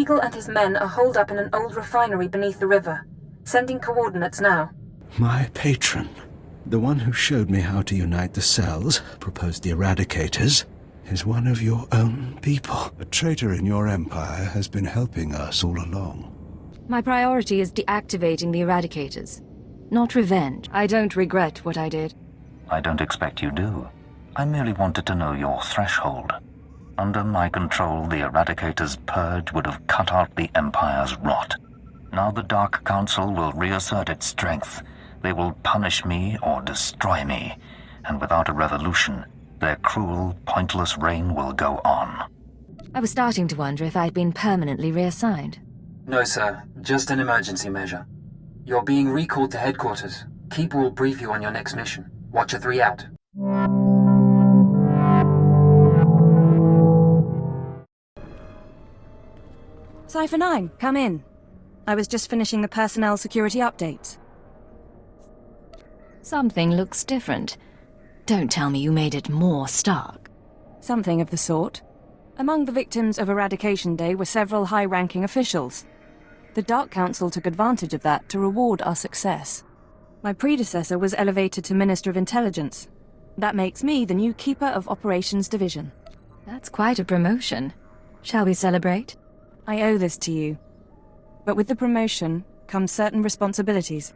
Eagle and his men are holed up in an old refinery beneath the river. Sending coordinates now. My patron, the one who showed me how to unite the cells, proposed the Eradicators, is one of your own people. A traitor in your empire has been helping us all along. My priority is deactivating the Eradicators, not revenge. I don't regret what I did. I don't expect you do. I merely wanted to know your threshold. Under my control, the Eradicators' purge would have cut out the Empire's rot. Now the Dark Council will reassert its strength. They will punish me or destroy me, and without a revolution, their cruel, pointless reign will go on. I was starting to wonder if I'd been permanently reassigned. No, sir. Just an emergency measure. You're being recalled to headquarters. Keeper will brief you on your next mission. Watcher 3 out. Cypher 9, come in. I was just finishing the personnel security updates. Something looks different. Don't tell me you made it more stark. Something of the sort. Among the victims of Eradication Day were several high-ranking officials. The Dark Council took advantage of that to reward our success. My predecessor was elevated to Minister of Intelligence. That makes me the new Keeper of Operations Division. That's quite a promotion. Shall we celebrate? I owe this to you. But with the promotion comes certain responsibilities.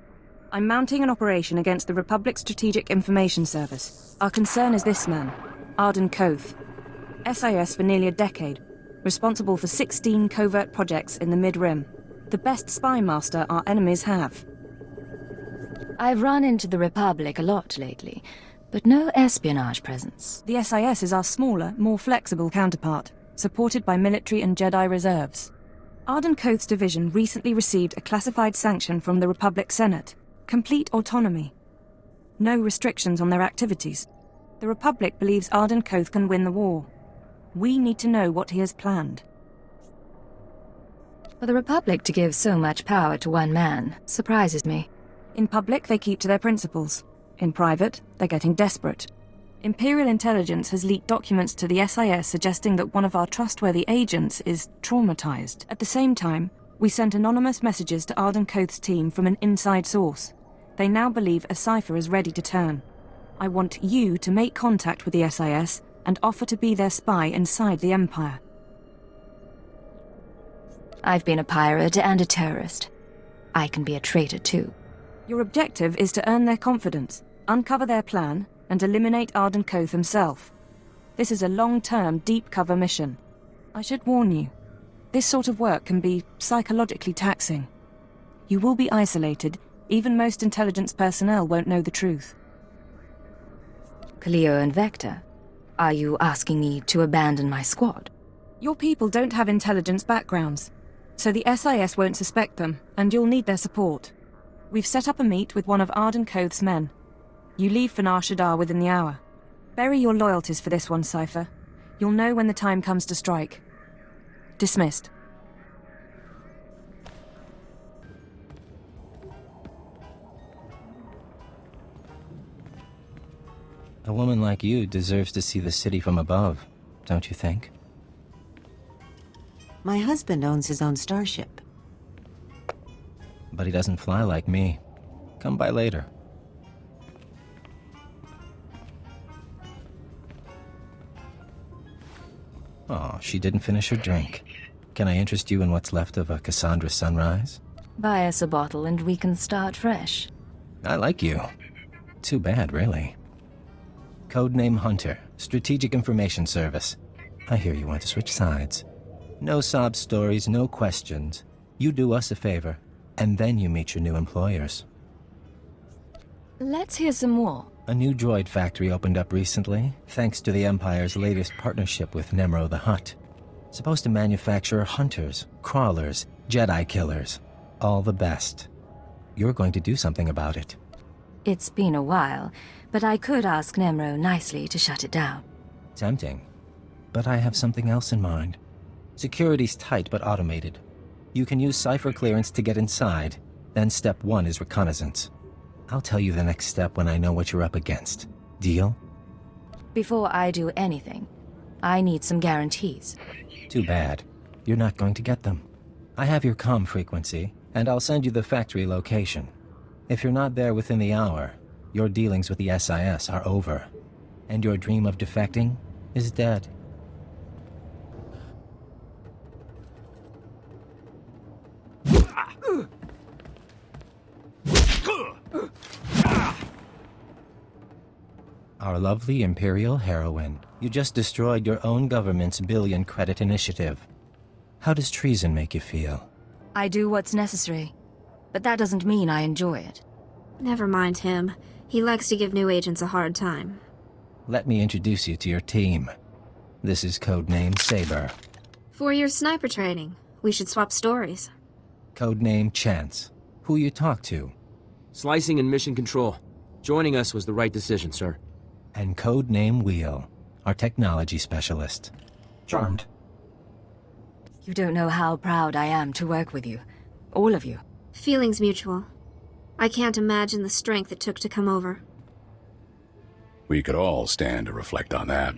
I'm mounting an operation against the Republic's Strategic Information Service. Our concern is this man, Arden Koth. SIS for nearly a decade, responsible for 16 covert projects in the Mid-Rim. The best spy master our enemies have. I've run into the Republic a lot lately, but no espionage presence. The SIS is our smaller, more flexible counterpart, supported by military and Jedi reserves. Arden Koth's division recently received a classified sanction from the Republic Senate. Complete autonomy. No restrictions on their activities. The Republic believes Arden Koth can win the war. We need to know what he has planned. For the Republic to give so much power to one man surprises me. In public, they keep to their principles. In private, they're getting desperate. Imperial Intelligence has leaked documents to the SIS suggesting that one of our trustworthy agents is traumatized. At the same time, we sent anonymous messages to Arden Koth's team from an inside source. They now believe a cipher is ready to turn. I want you to make contact with the SIS and offer to be their spy inside the Empire. I've been a pirate and a terrorist. I can be a traitor too. Your objective is to earn their confidence, uncover their plan, and eliminate Arden Koth himself. This is a long-term, deep-cover mission. I should warn you, this sort of work can be psychologically taxing. You will be isolated. Even most intelligence personnel won't know the truth. Cleo and Vector, are you asking me to abandon my squad? Your people don't have intelligence backgrounds, so the SIS won't suspect them, and you'll need their support. We've set up a meet with one of Arden Koth's men. You leave for Nar Shaddaa within the hour. Bury your loyalties for this one, Cypher. You'll know when the time comes to strike. Dismissed. A woman like you deserves to see the city from above, don't you think? My husband owns his own starship. But he doesn't fly like me. Come by later. Oh, she didn't finish her drink. Can I interest you in what's left of a Cassandra sunrise? Buy us a bottle and we can start fresh. I like you. Too bad, really. Codename Hunter, Strategic Information Service. I hear you want to switch sides. No sob stories, no questions. You do us a favor, and then you meet your new employers. Let's hear some more. A new droid factory opened up recently, thanks to the Empire's latest partnership with Nemro the Hutt. Supposed to manufacture hunters, crawlers, Jedi killers. All the best. You're going to do something about it. It's been a while, but I could ask Nemro nicely to shut it down. Tempting. But I have something else in mind. Security's tight but automated. You can use cipher clearance to get inside, then step 1 is reconnaissance. I'll tell you the next step when I know what you're up against. Deal? Before I do anything, I need some guarantees. Too bad. You're not going to get them. I have your comm frequency, and I'll send you the factory location. If you're not there within the hour, your dealings with the SIS are over, and your dream of defecting is dead. Our lovely Imperial heroine, you just destroyed your own government's billion-credit initiative. How does treason make you feel? I do what's necessary, but that doesn't mean I enjoy it. Never mind him. He likes to give new agents a hard time. Let me introduce you to your team. This is codename Saber. 4 years sniper training. We should swap stories. Codename Chance. Who you talk to? Slicing and mission control. Joining us was the right decision, sir. And codename Wheel, our technology specialist. Charmed. You don't know how proud I am to work with you. All of you. Feelings mutual. I can't imagine the strength it took to come over. We could all stand to reflect on that.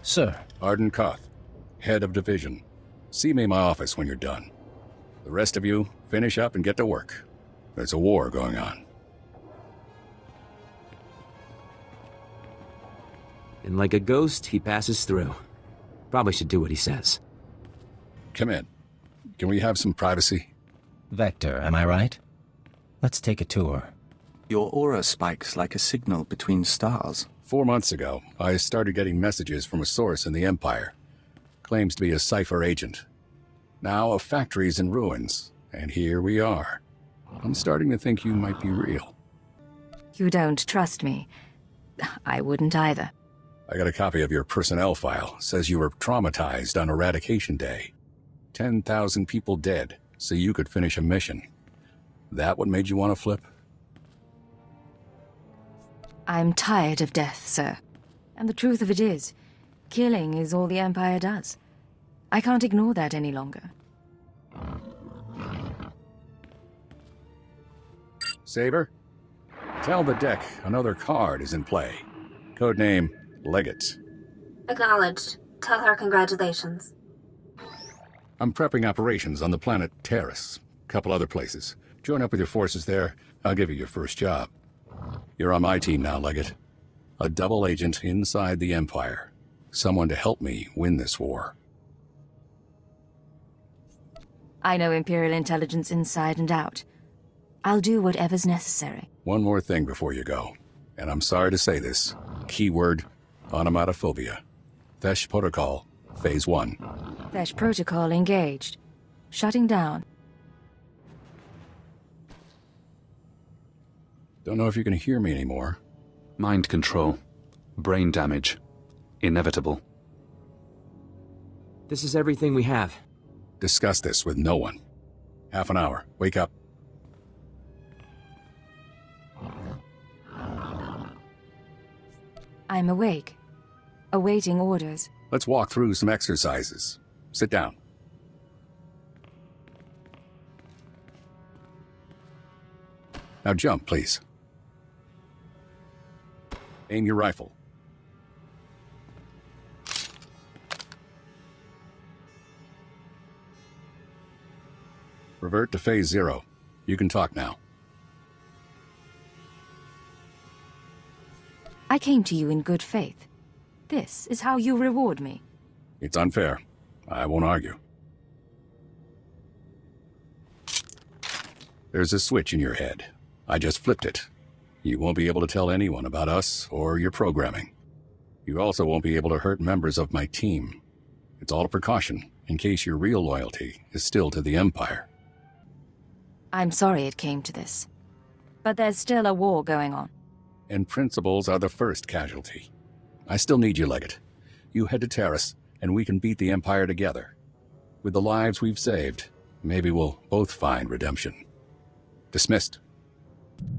Sir. Arden Koth, head of division. See me in my office when you're done. The rest of you, finish up and get to work. There's a war going on. And like a ghost, he passes through. Probably should do what he says. Come in. Can we have some privacy? Vector, am I right? Let's take a tour. Your aura spikes like a signal between stars. 4 months ago, I started getting messages from a source in the Empire. Claims to be a cipher agent. Now a factory's in ruins, and here we are. I'm starting to think you might be real. You don't trust me. I wouldn't either. I got a copy of your personnel file. Says you were traumatized on Eradication Day. 10,000 people dead, so you could finish a mission. That what made you want to flip? I'm tired of death, sir. And the truth of it is, killing is all the Empire does. I can't ignore that any longer. Saber? Tell the deck another card is in play. Codename Legate. Acknowledged. Tell her congratulations. I'm prepping operations on the planet Terrace. Couple other places. Join up with your forces there. I'll give you your first job. You're on my team now, Legate. A double agent inside the Empire. Someone to help me win this war. I know Imperial Intelligence inside and out. I'll do whatever's necessary. One more thing before you go. And I'm sorry to say this. Keyword, onomatophobia. Thesh Protocol, Phase 1. Thesh Protocol engaged. Shutting down. Don't know if you can hear me anymore. Mind control. Brain damage. Inevitable. This is everything we have. Discuss this with no one. Half an hour. Wake up. I'm awake. Awaiting orders. Let's walk through some exercises. Sit down. Now jump, please. Aim your rifle. Revert to Phase 0. You can talk now. I came to you in good faith. This is how you reward me. It's unfair. I won't argue. There's a switch in your head. I just flipped it. You won't be able to tell anyone about us or your programming. You also won't be able to hurt members of my team. It's all a precaution, in case your real loyalty is still to the Empire. I'm sorry it came to this. But there's still a war going on. And principles are the first casualty. I still need you, Legate. You head to Terrace, and we can beat the Empire together. With the lives we've saved, maybe we'll both find redemption. Dismissed.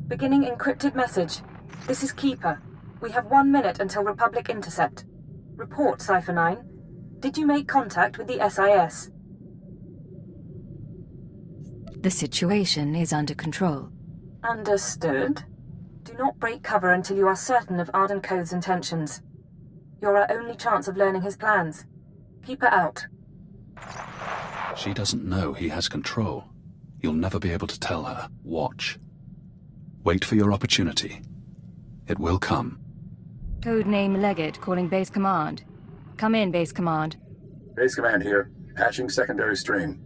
Beginning encrypted message. This is Keeper. We have 1 minute until Republic intercept. Report, Cypher 9. Did you make contact with the SIS? The situation is under control. Understood. Do not break cover until you are certain of Arden Code's intentions. You're our only chance of learning his plans. Keep her out. She doesn't know he has control. You'll never be able to tell her. Watch. Wait for your opportunity. It will come. Codename Leggett calling Base Command. Come in, Base Command. Base Command here. Patching secondary stream.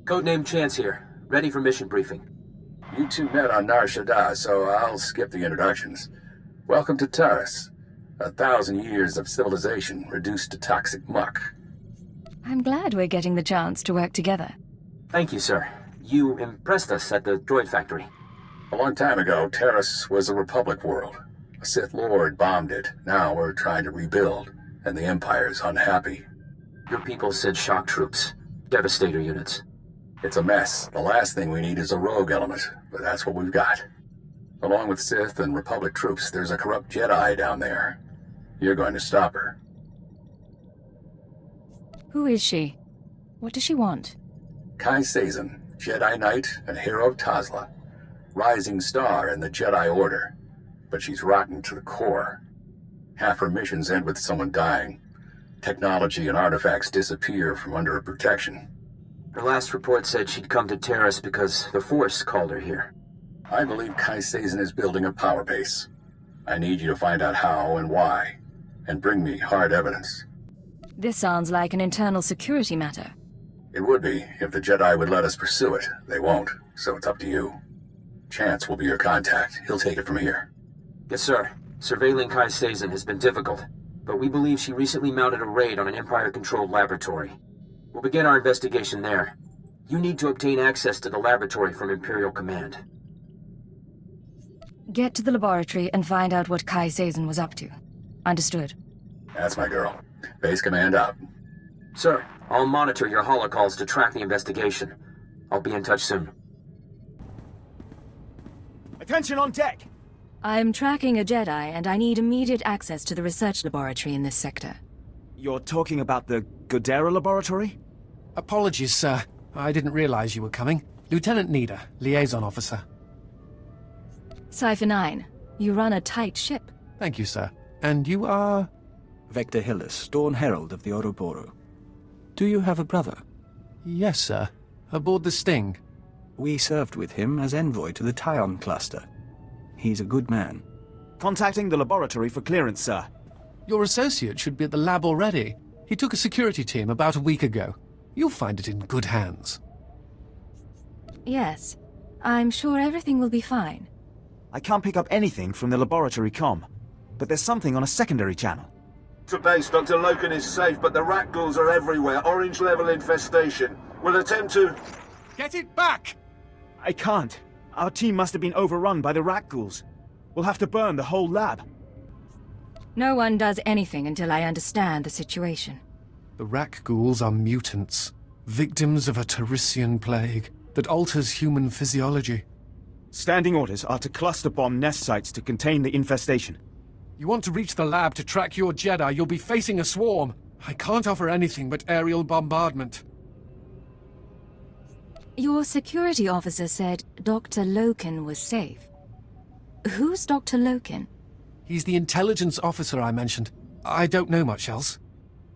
Codename Chance here. Ready for mission briefing. You two met on Darth Jadus, so I'll skip the introductions. Welcome to Taurus. 1,000 years of civilization reduced to toxic muck. I'm glad we're getting the chance to work together. Thank you, sir. You impressed us at the droid factory. A long time ago, Taurus was a Republic world. A Sith Lord bombed it. Now we're trying to rebuild, and the Empire's unhappy. Your people said shock troops. Devastator units. It's a mess. The last thing we need is a rogue element, but that's what we've got. Along with Sith and Republic troops, there's a corrupt Jedi down there. You're going to stop her. Who is she? What does she want? Kai Sazin, Jedi Knight and hero of Tazla. Rising star in the Jedi Order. But she's rotten to the core. Half her missions end with someone dying. Technology and artifacts disappear from under her protection. Her last report said she'd come to Taurus because the Force called her here. I believe Kai Sazin is building a power base. I need you to find out how and why, and bring me hard evidence. This sounds like an internal security matter. It would be, if the Jedi would let us pursue it. They won't, so it's up to you. Chance will be your contact. He'll take it from here. Yes, sir. Surveilling Kai Sazin has been difficult, but we believe she recently mounted a raid on an Empire-controlled laboratory. We'll begin our investigation there. You need to obtain access to the laboratory from Imperial Command. Get to the laboratory and find out what Kai Sazin was up to. Understood. That's my girl. Base Command out. Sir, I'll monitor your holocalls to track the investigation. I'll be in touch soon. Attention on deck! I'm tracking a Jedi, and I need immediate access to the research laboratory in this sector. You're talking about the Godera laboratory? Apologies, sir. I didn't realize you were coming. Lieutenant Nida, liaison officer. Cypher 9, you run a tight ship. Thank you, sir. And you are? Vector Hillis, Dawn Herald of the Ouroboros. Do you have a brother? Yes, sir. Aboard the Sting. We served with him as envoy to the Tyon cluster. He's a good man. Contacting the laboratory for clearance, sir. Your associate should be at the lab already. He took a security team about a week ago. You'll find it in good hands. Yes. I'm sure everything will be fine. I can't pick up anything from the laboratory comm, but there's something on a secondary channel. To base, Dr. Loken is safe, but the rat ghouls are everywhere. Orange-level infestation. We'll attempt to... Get it back! I can't. Our team must have been overrun by the rat ghouls. We'll have to burn the whole lab. No one does anything until I understand the situation. The rat ghouls are mutants, victims of a Taurissian plague that alters human physiology. Standing orders are to cluster bomb nest sites to contain the infestation. You want to reach the lab to track your Jedi, you'll be facing a swarm. I can't offer anything but aerial bombardment. Your security officer said Dr. Loken was safe. Who's Dr. Loken? He's the intelligence officer I mentioned. I don't know much else.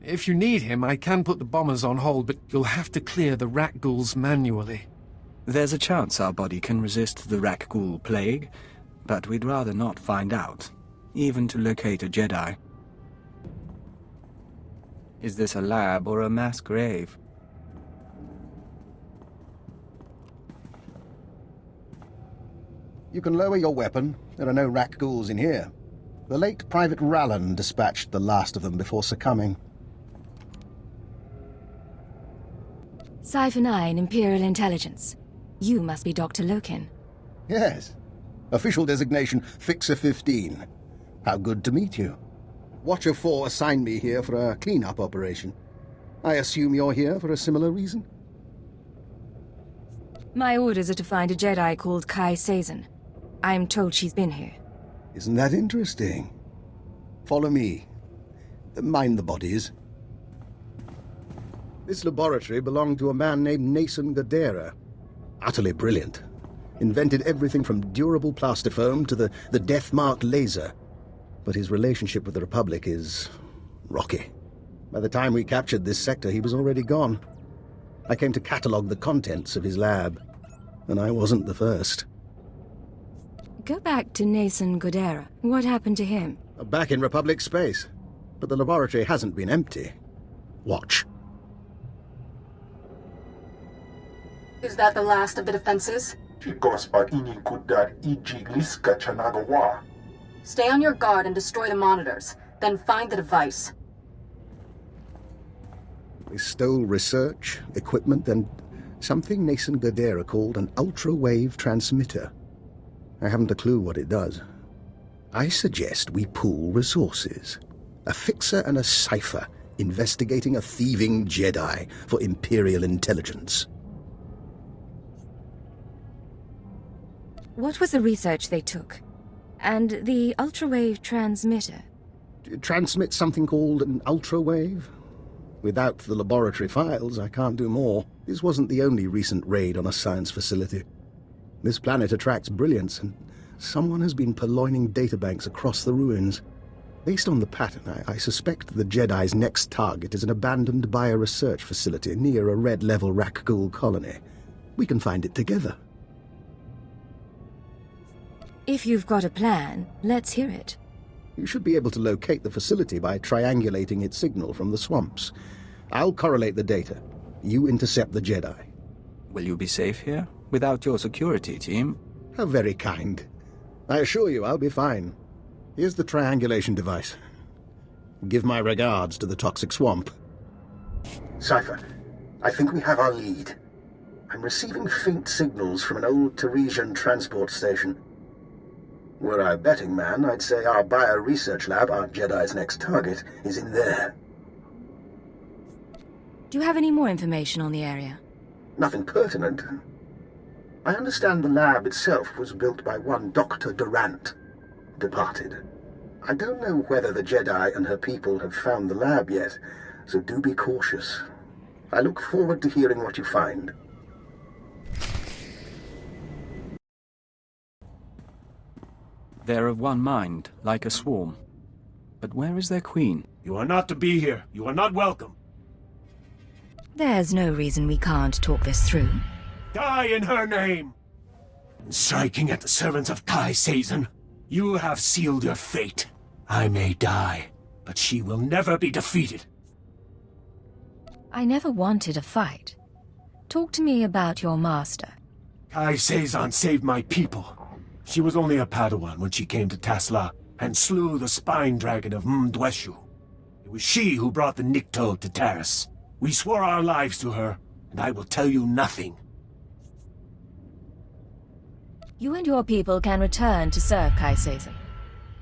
If you need him, I can put the bombers on hold, but you'll have to clear the rat ghouls manually. There's a chance our body can resist the rat ghoul plague, but we'd rather not find out, even to locate a Jedi. Is this a lab or a mass grave? You can lower your weapon. There are no rat ghouls in here. The late Private Rallan dispatched the last of them before succumbing. Cypher 9, Imperial Intelligence. You must be Dr. Loken. Yes. Official designation, Fixer 15. How good to meet you. Watcher 4 assigned me here for a clean-up operation. I assume you're here for a similar reason? My orders are to find a Jedi called Kai Sazin. I'm told she's been here. Isn't that interesting? Follow me. Mind the bodies. This laboratory belonged to a man named Nason Godera. Utterly brilliant. Invented everything from durable plastifoam to the death-mark laser. But his relationship with the Republic is Rocky. By the time we captured this sector, he was already gone. I came to catalogue the contents of his lab, and I wasn't the first. Go back to Nason Godera. What happened to him? Back in Republic space. But the laboratory hasn't been empty. Watch. Is that the last of the defenses? Stay on your guard and destroy the monitors. Then find the device. They stole research, equipment, and something Nason Godera called an ultra-wave transmitter. I haven't a clue what it does. I suggest we pool resources. A fixer and a cipher investigating a thieving Jedi for Imperial Intelligence. What was the research they took? And the ultrawave transmitter? It transmits something called an ultra-wave. Without the laboratory files, I can't do more. This wasn't the only recent raid on a science facility. This planet attracts brilliance, and someone has been purloining databanks across the ruins. Based on the pattern, I suspect the Jedi's next target is an abandoned bioresearch facility near a red-level Rakghoul colony. We can find it together. If you've got a plan, let's hear it. You should be able to locate the facility by triangulating its signal from the swamps. I'll correlate the data. You intercept the Jedi. Will you be safe here, without your security team? How very kind. I assure you I'll be fine. Here's the triangulation device. Give my regards to the toxic swamp. Cypher, I think we have our lead. I'm receiving faint signals from an old Teresian transport station. Were I a betting man, I'd say our bio-research lab, our Jedi's next target, is in there. Do you have any more information on the area? Nothing pertinent. I understand the lab itself was built by one Dr. Durant, departed. I don't know whether the Jedi and her people have found the lab yet, so do be cautious. I look forward to hearing what you find. They're of one mind, like a swarm. But where is their queen? You are not to be here. You are not welcome. There's no reason we can't talk this through. Die in her name! Striking at the servants of Kai Sazon, you have sealed your fate. I may die, but she will never be defeated. I never wanted a fight. Talk to me about your master. Kai Sazon saved my people. She was only a Padawan when she came to Tasla and slew the spine dragon of Mdweshu. It was she who brought the Nikto to Taris. We swore our lives to her, and I will tell you nothing. You and your people can return to serve Kai Sazon.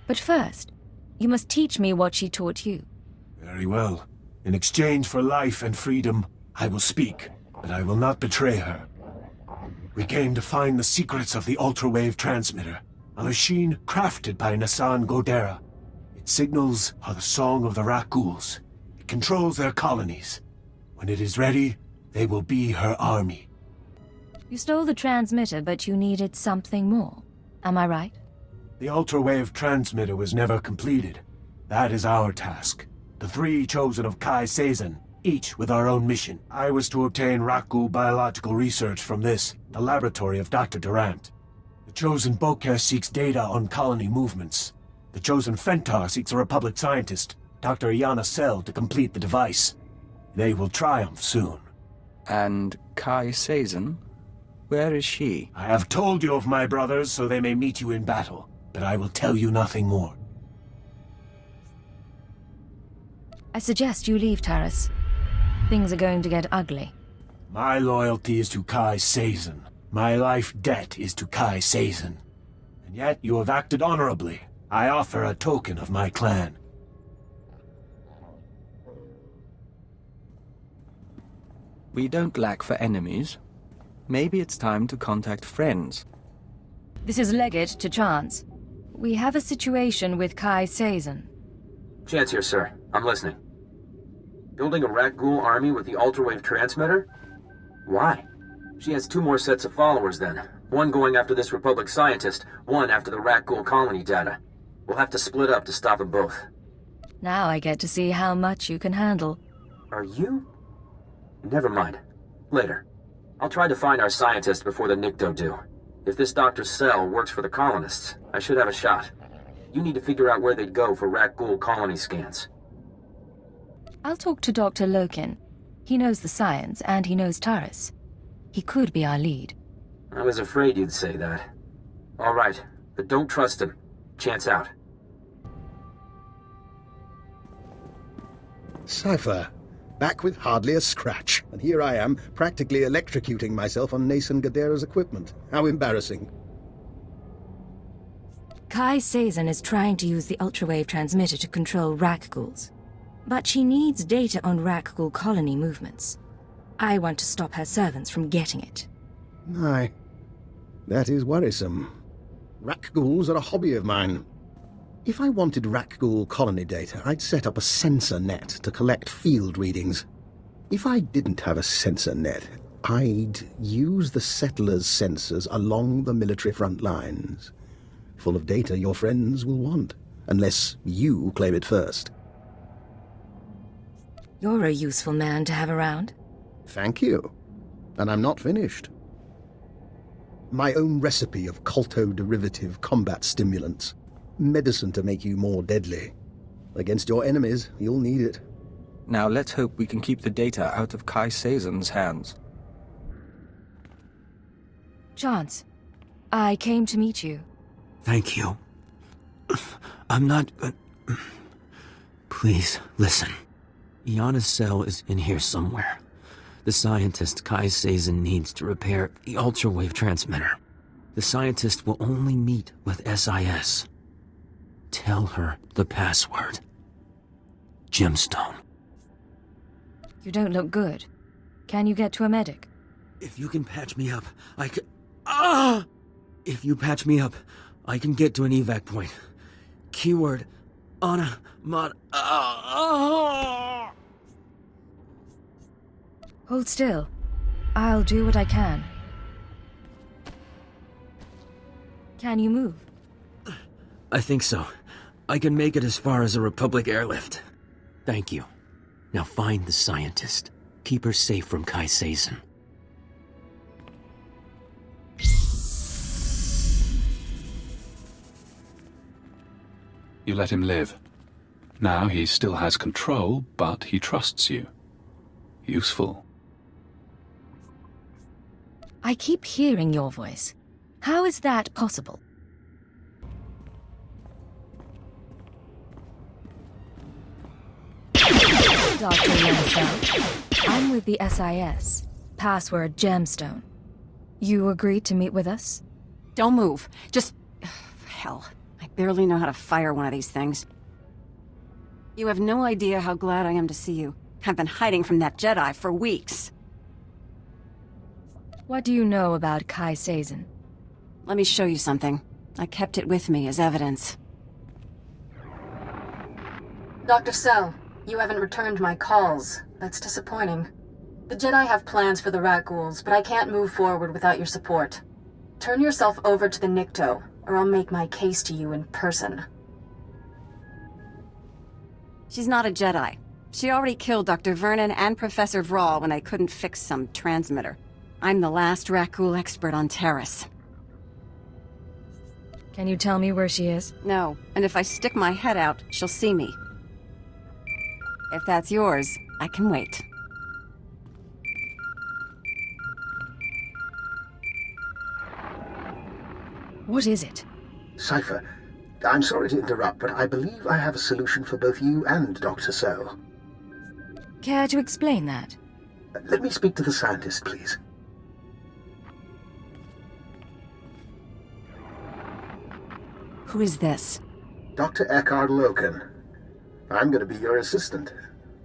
But first, you must teach me what she taught you. Very well. In exchange for life and freedom, I will speak, but I will not betray her. We came to find the secrets of the ultrawave transmitter, a machine crafted by Nason Godera. Its signals are the song of the Rakghouls. It controls their colonies. When it is ready, they will be her army. You stole the transmitter, but you needed something more. Am I right? The ultrawave transmitter was never completed. That is our task. The three chosen of Kai Sazon, each with our own mission. I was to obtain Rakghoul biological research from this, the laboratory of Dr. Durant. The chosen Bokeh seeks data on colony movements. The chosen Fentar seeks a Republic scientist, Dr. Iana Sel, to complete the device. They will triumph soon. And Kai Sazon? Where is she? I have told you of my brothers so they may meet you in battle, but I will tell you nothing more. I suggest you leave Taris. Things are going to get ugly. My loyalty is to Kai Sazon. My life debt is to Kai Sazon. And yet you have acted honorably. I offer a token of my clan. We don't lack for enemies. Maybe it's time to contact friends. This is Leggett to Chance. We have a situation with Kai Sazon. Chance here, sir. I'm listening. Building a Rakghoul army with the ultrawave transmitter? Why? She has two more sets of followers then. One going after this Republic scientist, one after the Rakghoul colony data. We'll have to split up to stop them both. Now I get to see how much you can handle. Are you? Never mind. Later. I'll try to find our scientists before the NICTO do. If this Dr. Cell works for the colonists, I should have a shot. You need to figure out where they'd go for Rat Ghoul colony scans. I'll talk to Dr. Loken. He knows the science, and he knows Taris. He could be our lead. I was afraid you'd say that. All right, but don't trust him. Chance out. Cypher, back with hardly a scratch, and here I am, practically electrocuting myself on Nason Gadera's equipment. How embarrassing. Kai Sazin is trying to use the ultrawave transmitter to control Rak Ghouls. But she needs data on Rak Ghoul colony movements. I want to stop her servants from getting it. Aye. That is worrisome. Rak Ghouls are a hobby of mine. If I wanted Rak Ghoul colony data, I'd set up a sensor net to collect field readings. If I didn't have a sensor net, I'd use the settlers' sensors along the military front lines. Full of data your friends will want, unless you claim it first. You're a useful man to have around. Thank you. And I'm not finished. My own recipe of colto-derivative combat stimulants. Medicine to make you more deadly. Against your enemies, you'll need it. Now let's hope we can keep the data out of Kai Sazen's hands. Chance, I came to meet you. Thank you. I'm not... Please, listen. Iana's cell is in here somewhere. The scientist Kai Sazin needs to repair the ultrawave transmitter. The scientist will only meet with SIS. Tell her the password. Gemstone. You don't look good. Can you get to a medic? If you can patch me up, I can... Ah! If you patch me up, I can get to an evac point. Keyword... Anna... Mod... Hold still. I'll do what I can. Can you move? I think so. I can make it as far as a Republic airlift. Thank you. Now find the scientist. Keep her safe from Kai Sazin. You let him live. Now he still has control, but he trusts you. Useful. I keep hearing your voice. How is that possible? Dr. Lancel, I'm with the SIS. Password Gemstone. You agreed to meet with us? Don't move. Just... hell. I barely know how to fire one of these things. You have no idea how glad I am to see you. I've been hiding from that Jedi for weeks. What do you know about Kai Sazin? Let me show you something. I kept it with me as evidence. Dr. Cell, you haven't returned my calls. That's disappointing. The Jedi have plans for the Rat Ghouls, but I can't move forward without your support. Turn yourself over to the NICTO, or I'll make my case to you in person. She's not a Jedi. She already killed Dr. Vernon and Professor Vrawl when they couldn't fix some transmitter. I'm the last Rat Ghoul expert on Terrace. Can you tell me where she is? No, and if I stick my head out, she'll see me. If that's yours, I can wait. What is it? Cypher, I'm sorry to interrupt, but I believe I have a solution for both you and Dr. Cell. Care to explain that? Let me speak to the scientist, please. Who is this? Dr. Eckhard Loken. I'm going to be your assistant,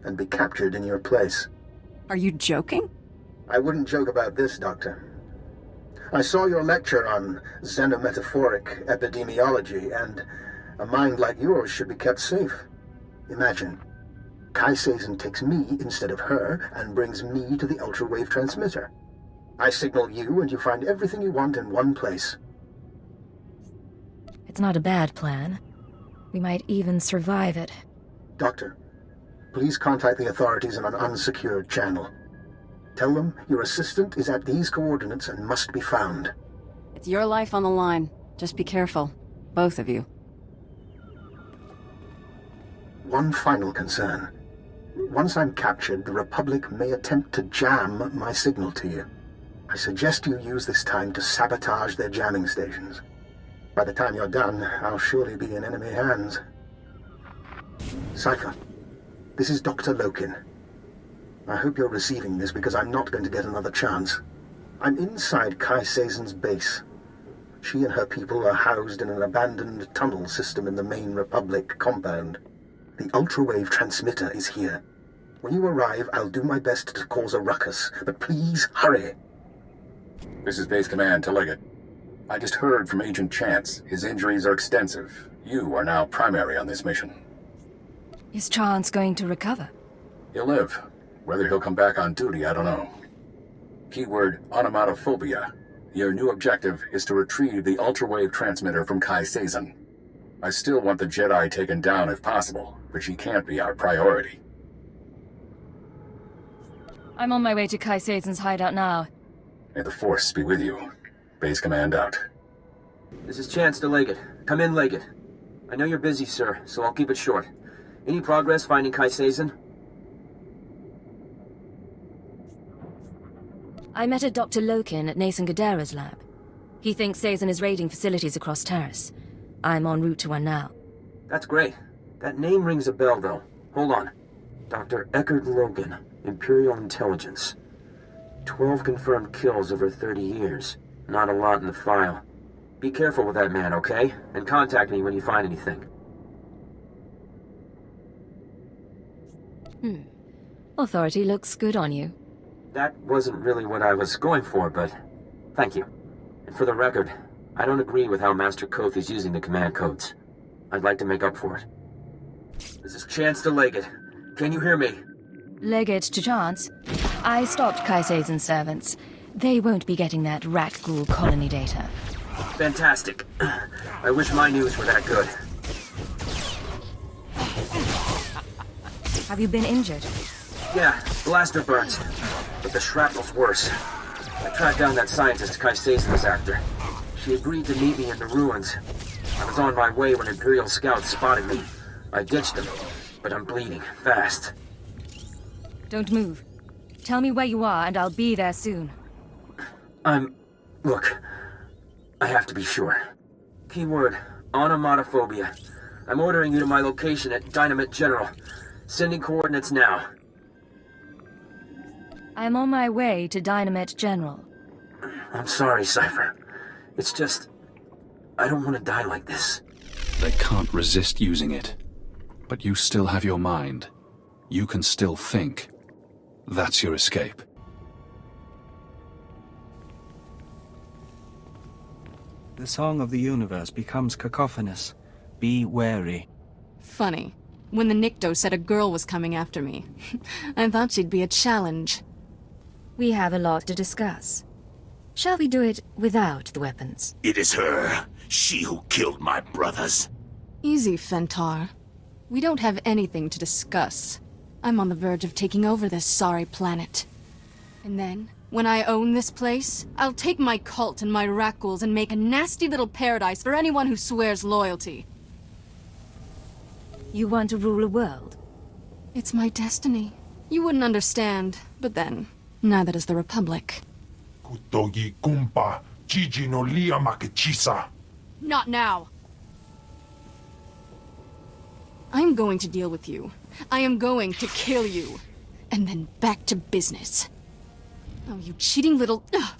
and be captured in your place. Are you joking? I wouldn't joke about this, Doctor. I saw your lecture on xenometaphoric epidemiology, and a mind like yours should be kept safe. Imagine, Kai Sazin takes me instead of her, and brings me to the ultrawave transmitter. I signal you, and you find everything you want in one place. It's not a bad plan. We might even survive it. Doctor, please contact the authorities in an unsecured channel. Tell them your assistant is at these coordinates and must be found. It's your life on the line. Just be careful. Both of you. One final concern. Once I'm captured, the Republic may attempt to jam my signal to you. I suggest you use this time to sabotage their jamming stations. By the time you're done, I'll surely be in enemy hands. Cypher, this is Dr. Loken. I hope you're receiving this because I'm not going to get another chance. I'm inside Kai Sazon's base. She and her people are housed in an abandoned tunnel system in the main Republic compound. The ultrawave transmitter is here. When you arrive, I'll do my best to cause a ruckus, but please hurry. This is Base Command to Leggett. I just heard from Agent Chance. His injuries are extensive. You are now primary on this mission. Is Chance going to recover? He'll live. Whether he'll come back on duty, I don't know. Keyword, onomatophobia. Your new objective is to retrieve the ultrawave transmitter from Kai Sazon. I still want the Jedi taken down if possible, but she can't be our priority. I'm on my way to Kai Sazon's hideout now. May the Force be with you. Base Command out. This is Chance to Leggett. Come in, Leggett. I know you're busy, sir, so I'll keep it short. Any progress finding Kai Sazon? I met a Dr. Loken at Nason Gadera's lab. He thinks Sazon is raiding facilities across Terrace. I'm en route to one now. That's great. That name rings a bell, though. Hold on. Dr. Eckard Logan, Imperial Intelligence. 12 confirmed kills over 30 years. Not a lot in the file. Be careful with that man, okay? And contact me when you find anything. Authority looks good on you. That wasn't really what I was going for, but thank you. And for the record, I don't agree with how Master Koth is using the command codes. I'd like to make up for it. This is Chance to Leggett. Can you hear me? Leggett to Chance. I stopped Kai Sazon's servants. They won't be getting that rat ghoul colony data. Fantastic. I wish my news were that good. Have you been injured? Yeah, blaster burns. But the shrapnel's worse. I tracked down that scientist Kai Sazon was after. She agreed to meet me in the ruins. I was on my way when Imperial scouts spotted me. I ditched them, but I'm bleeding fast. Don't move. Tell me where you are and I'll be there soon. Look, I have to be sure. Keyword, onomatophobia. I'm ordering you to my location at Dynamite General. Sending coordinates now. I'm on my way to Dynamite General. I'm sorry, Cypher. It's just... I don't want to die like this. They can't resist using it. But you still have your mind. You can still think. That's your escape. The song of the universe becomes cacophonous. Be wary. Funny. When the Nikto said a girl was coming after me, I thought she'd be a challenge. We have a lot to discuss. Shall we do it without the weapons? It is her. She who killed my brothers. Easy, Fentar. We don't have anything to discuss. I'm on the verge of taking over this sorry planet. And then, when I own this place, I'll take my cult and my Rakghouls and make a nasty little paradise for anyone who swears loyalty. You want to rule a world? It's my destiny. You wouldn't understand, but then, neither does the Republic. Kutogi kumpa, Gigi no lia makechisa. Not now! I'm going to deal with you. I am going to kill you. And then back to business. Oh, you cheating little... Ugh.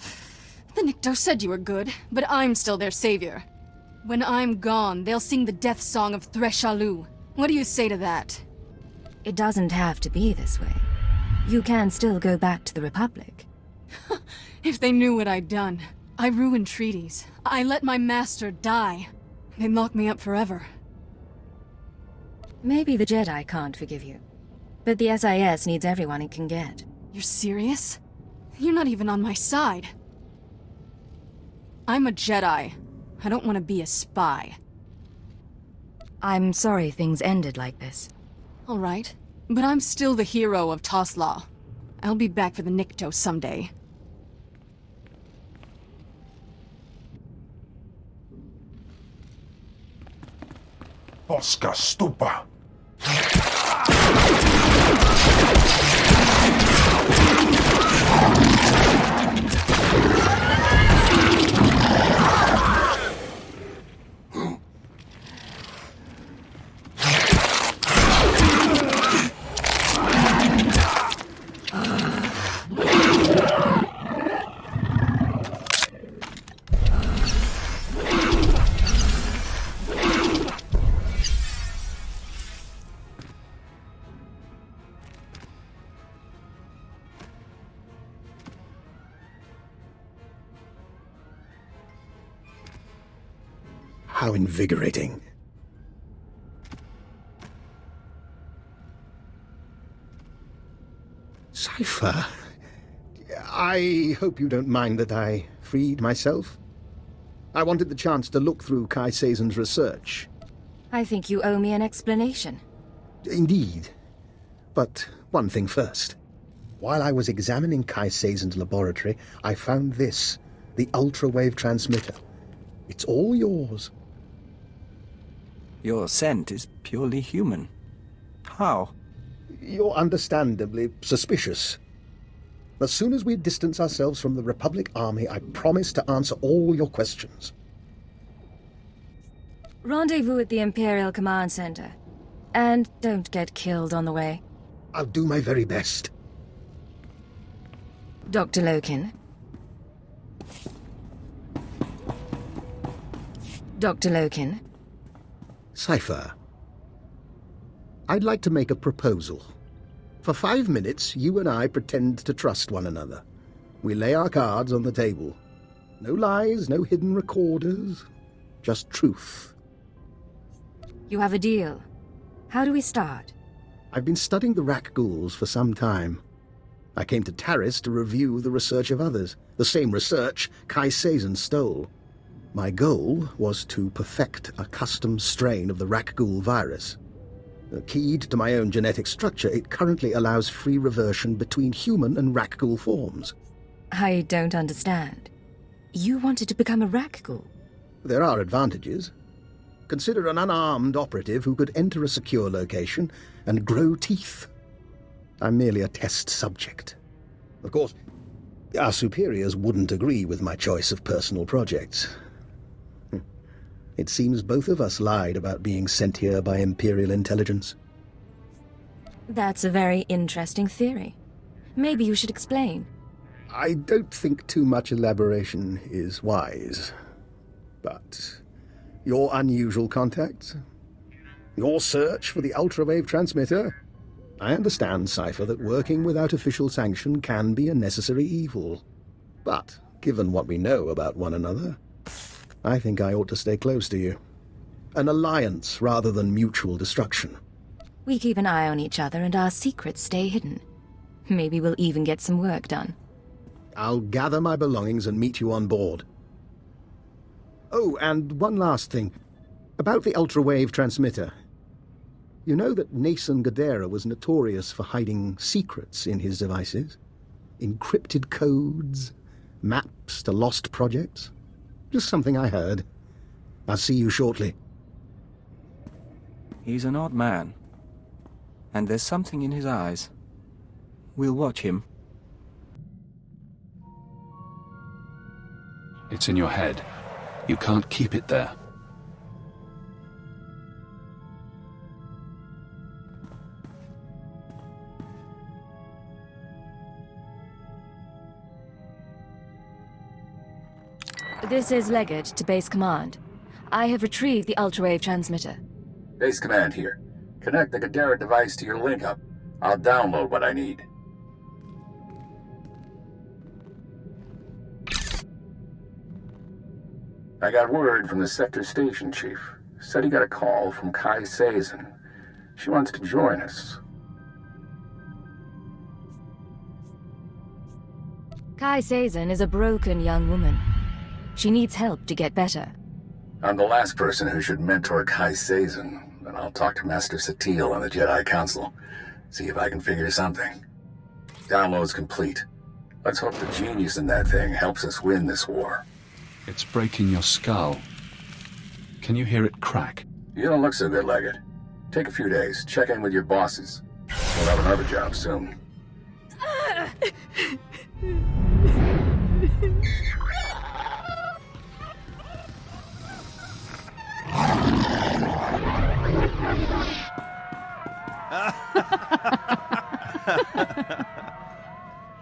The Nikto said you were good, but I'm still their savior. When I'm gone, they'll sing the death song of Threshalu. What do you say to that? It doesn't have to be this way. You can still go back to the Republic. If they knew what I'd done. I ruined treaties. I let my master die. They'd lock me up forever. Maybe the Jedi can't forgive you. But the SIS needs everyone it can get. You're serious? You're not even on my side. I'm a Jedi. I don't want to be a spy. I'm sorry things ended like this. All right, but I'm still the hero of Toslaw. I'll be back for the Nikto someday. Posca stupa. How invigorating. Cypher, I hope you don't mind that I freed myself. I wanted the chance to look through Kai Seizen's research. I think you owe me an explanation. Indeed. But one thing first. While I was examining Kai Seizen's laboratory, I found this, the ultra-wave transmitter. It's all yours. Your scent is purely human. How? You're understandably suspicious. As soon as we distance ourselves from the Republic Army, I promise to answer all your questions. Rendezvous at the Imperial Command Center. And don't get killed on the way. I'll do my very best. Dr. Loken. Dr. Loken. Cypher, I'd like to make a proposal. For 5 minutes, you and I pretend to trust one another. We lay our cards on the table. No lies, no hidden recorders, just truth. You have a deal. How do we start? I've been studying the Rak ghouls for some time. I came to Taris to review the research of others, the same research Kai Seizen stole. My goal was to perfect a custom strain of the Rak ghoul virus. Keyed to my own genetic structure, it currently allows free reversion between human and Rak ghoul forms. I don't understand. You wanted to become a Rak ghoul? There are advantages. Consider an unarmed operative who could enter a secure location and grow teeth. I'm merely a test subject. Of course, our superiors wouldn't agree with my choice of personal projects. It seems both of us lied about being sent here by Imperial Intelligence. That's a very interesting theory. Maybe you should explain. I don't think too much elaboration is wise. But your unusual contacts, your search for the ultra-wave transmitter. I understand, Cypher, that working without official sanction can be a necessary evil. But, given what we know about one another, I think I ought to stay close to you. An alliance rather than mutual destruction. We keep an eye on each other and our secrets stay hidden. Maybe we'll even get some work done. I'll gather my belongings and meet you on board. Oh, and one last thing. About the ultra-wave transmitter. You know that Nason Gadera was notorious for hiding secrets in his devices? Encrypted codes, maps to lost projects? Just something I heard. I'll see you shortly. He's an odd man. And there's something in his eyes. We'll watch him. It's in your head. You can't keep it there. This is Leggett to Base Command. I have retrieved the ultra-wave transmitter. Base Command here. Connect the Gadara device to your link-up. I'll download what I need. I got word from the Sector Station Chief. Said he got a call from Kai Seizen. She wants to join us. Kai Seizen is a broken young woman. She needs help to get better. I'm the last person who should mentor Kai Seizen. and I'll talk to Master Satele and the Jedi Council. See if I can figure something. Download's complete. Let's hope the genius in that thing helps us win this war. It's breaking your skull. Can you hear it crack? You don't look so good, Leggett. Take a few days. Check in with your bosses. We'll have another job soon.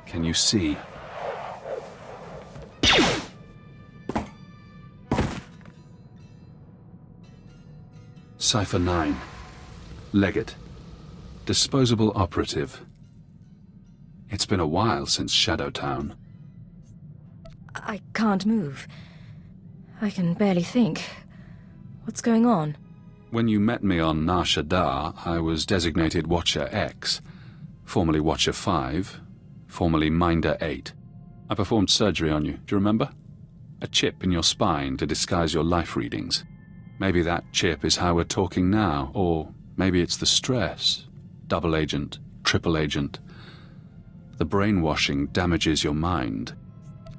Can you see? Cipher 9. Leggett. Disposable operative. It's been a while since Shadowtown. I can't move. I can barely think. What's going on? When you met me on Nar Shaddaa, I was designated Watcher X, formerly Watcher 5, formerly Minder 8. I performed surgery on you, do you remember? A chip in your spine to disguise your life readings. Maybe that chip is how we're talking now, or maybe it's the stress. Double agent, triple agent. The brainwashing damages your mind.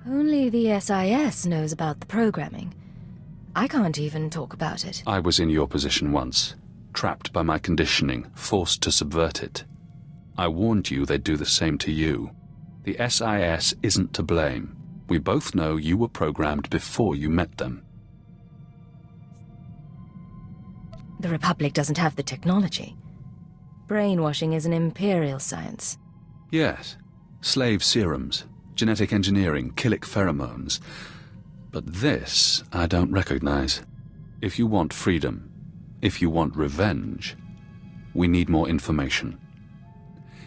Only the SIS knows about the programming. I can't even talk about it. I was in your position once, trapped by my conditioning, forced to subvert it. I warned you they'd do the same to you. The SIS isn't to blame. We both know you were programmed before you met them. The Republic doesn't have the technology. Brainwashing is an Imperial science. Yes. Slave serums, genetic engineering, chilic pheromones. But this, I don't recognize. If you want freedom, if you want revenge, we need more information.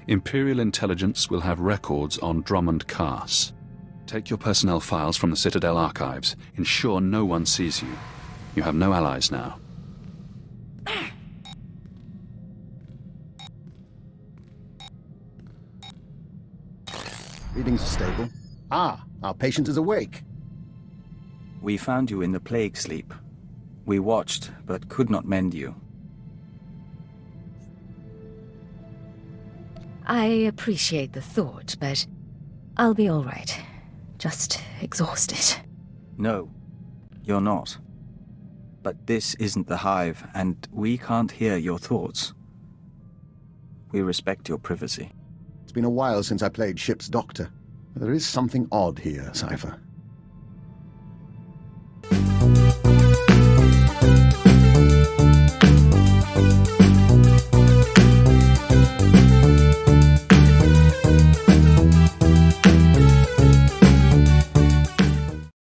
Imperial Intelligence will have records on Drummond Cass. Take your personnel files from the Citadel archives. Ensure no one sees you. You have no allies now. Readings are stable. Ah, our patient is awake. We found you in the plague sleep. We watched, but could not mend you. I appreciate the thought, but I'll be all right. Just exhausted. No, you're not. But this isn't the Hive, and we can't hear your thoughts. We respect your privacy. It's been a while since I played ship's doctor. There is something odd here, Cypher.